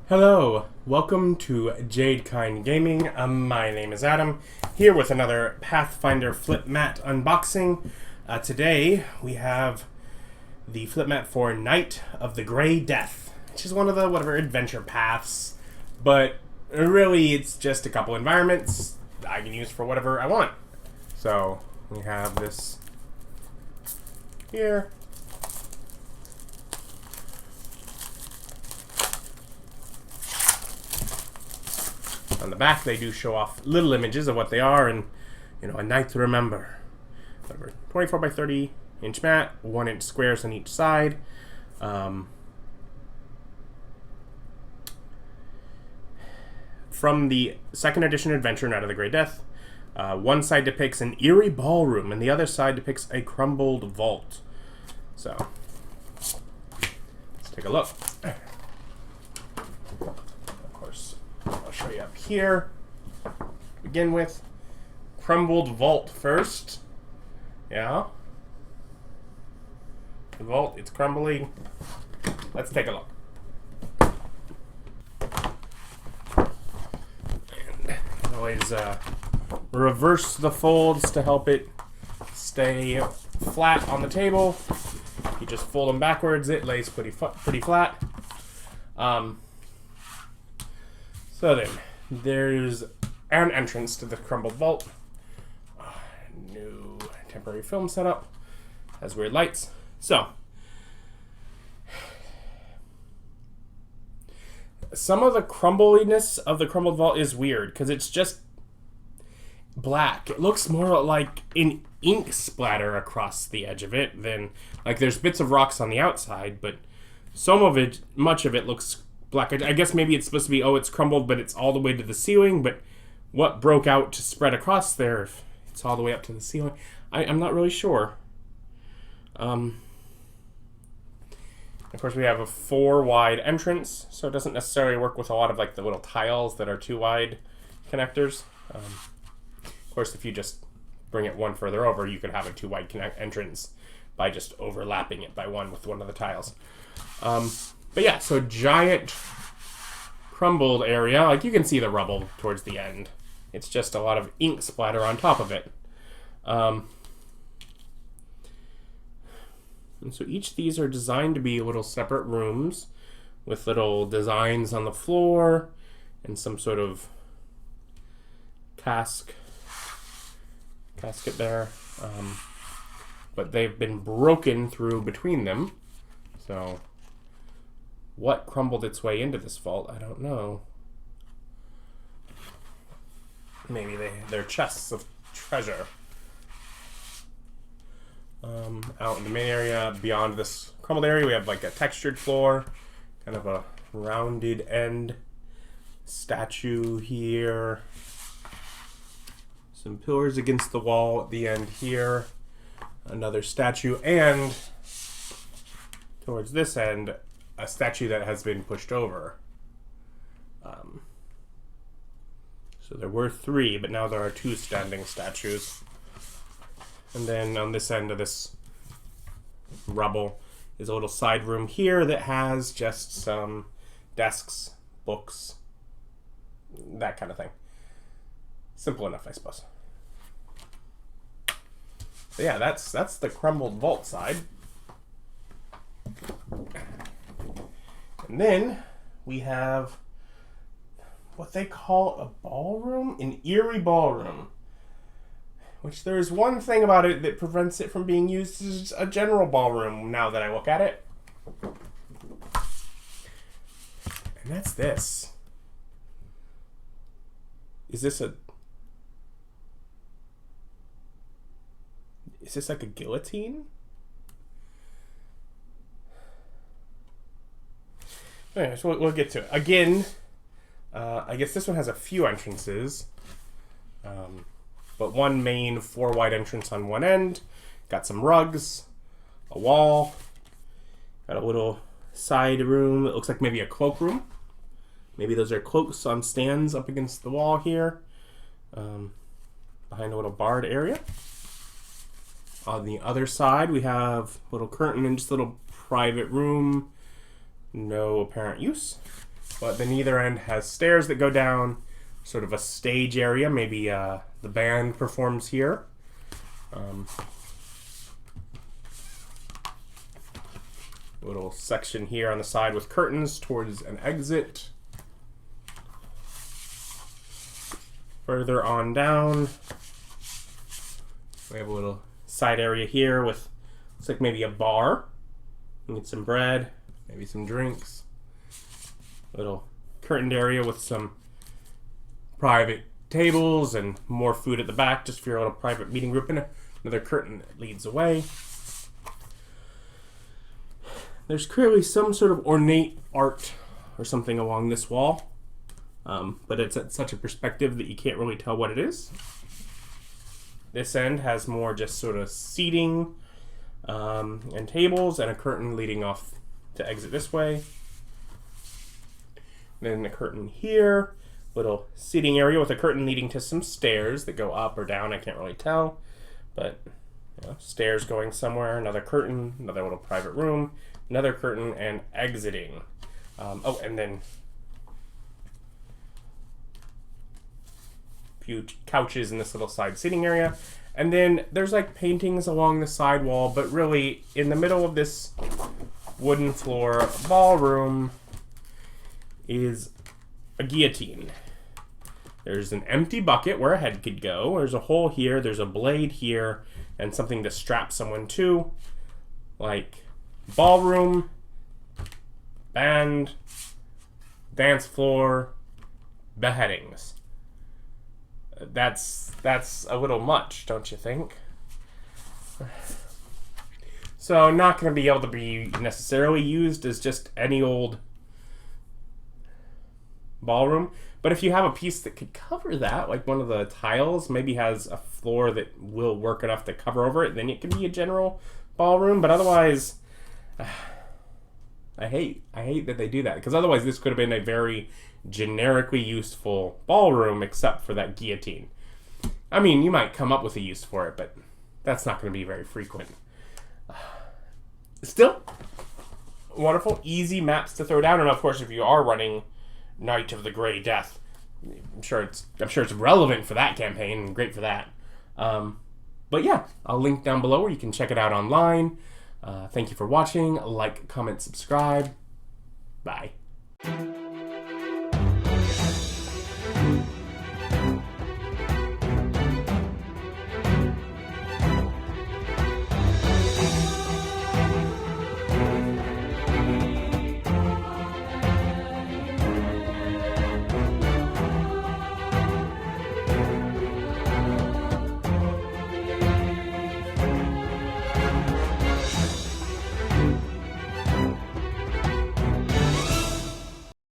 Hello, welcome to Jadekind Gaming. My name is Adam, here with another Pathfinder flip mat unboxing. Today we have the flip mat for Night of the Grey Death, which is one of the adventure paths, but really it's just a couple environments I can use for whatever I want. So we have this here. On the back, they do show off little images of what they are, and a night to remember. 24 by 30 inch mat, 1 inch squares on each side. From the second edition adventure, Night of the Grey Death, one side depicts an Eerie Ballroom, and the other side depicts a Crumbled Vault. So, let's take a look. I'll show you up here. Begin with Crumbled Vault first. Yeah. The vault, it's crumbling. Let's take a look. And always reverse the folds to help it stay flat on the table. If you just fold them backwards, it lays pretty flat. So then, there's an entrance to the Crumbled Vault. New temporary film setup. Has weird lights. So, some of the crumbliness of the Crumbled Vault is weird, because it's just black. It looks more like an ink splatter across the edge of it than, like, there's bits of rocks on the outside, but much of it looks black. I guess maybe it's supposed to be, it's crumbled, but it's all the way to the ceiling, but what broke out to spread across there if it's all the way up to the ceiling? I'm not really sure. Of course, we have a 4 wide entrance, so it doesn't necessarily work with a lot of like the little tiles that are 2 wide connectors. Of course, if you just bring it one further over, you could have a 2 wide entrance by just overlapping it by one with one of the tiles. But yeah, so giant crumbled area. Like, you can see the rubble towards the end. It's just a lot of ink splatter on top of it. And so each of these are designed to be little separate rooms with little designs on the floor and some sort of casket there. But they've been broken through between them. So what crumbled its way into this vault, I don't know. Maybe they're chests of treasure. Out in the main area, beyond this crumbled area, we have like a textured floor, kind of a rounded end statue here. Some pillars against the wall at the end here. Another statue, and towards this end, a statue that has been pushed over. So there were 3, but now there are 2 standing statues. And then on this end of this rubble is a little side room here that has just some desks, books, that kind of thing. Simple enough, I suppose. So yeah, that's the Crumbled Vault side. And then we have what they call a ballroom, an Eerie Ballroom. Which there is one thing about it that prevents it from being used as a general ballroom now that I look at it. And that's this. Is this like a guillotine? Anyway, so we'll get to it. Again, I guess this one has a few entrances. But one main 4 wide entrance on one end. Got some rugs, a wall, got a little side room. It looks like maybe a cloak room. Maybe those are cloaks on stands up against the wall here. Behind a little barred area. On the other side, we have a little curtain and just a little private room. No apparent use. but then either end has stairs that go down, sort of a stage area. Maybe the band performs here. Little section here on the side with curtains towards an exit. Further on down, we have a little side area here with, looks like maybe a bar. You get some bread, maybe some drinks. Little curtained area with some private tables and more food at the back, just for your little private meeting group. And another curtain that leads away. There's clearly some sort of ornate art or something along this wall, but it's at such a perspective that you can't really tell what it is. This end has more just sort of seating and tables and a curtain leading off to exit this way. Then a curtain here, little seating area with a curtain leading to some stairs that go up or down, I can't really tell, but you know, stairs going somewhere, another curtain, another little private room, another curtain, and exiting. Oh, and then a few couches in this little side seating area. And then there's like paintings along the side wall, but really in the middle of this wooden floor ballroom is a guillotine. There's an empty bucket where a head could go. There's a hole here, there's a blade here, and something to strap someone to. Like ballroom, band, dance floor, beheadings. That's a little much, don't you think? So not going to be able to be necessarily used as just any old ballroom. But if you have a piece that could cover that, like one of the tiles maybe has a floor that will work enough to cover over it, then it can be a general ballroom. But otherwise, I hate that they do that, because otherwise this could have been a very generically useful ballroom except for that guillotine. I mean, you might come up with a use for it, but that's not going to be very frequent. Still, wonderful, easy maps to throw down, and of course, if you are running Night of the Grey Death, I'm sure it's relevant for that campaign and great for that. But yeah, I'll link down below where you can check it out online. Thank you for watching. Like, comment, subscribe. Bye.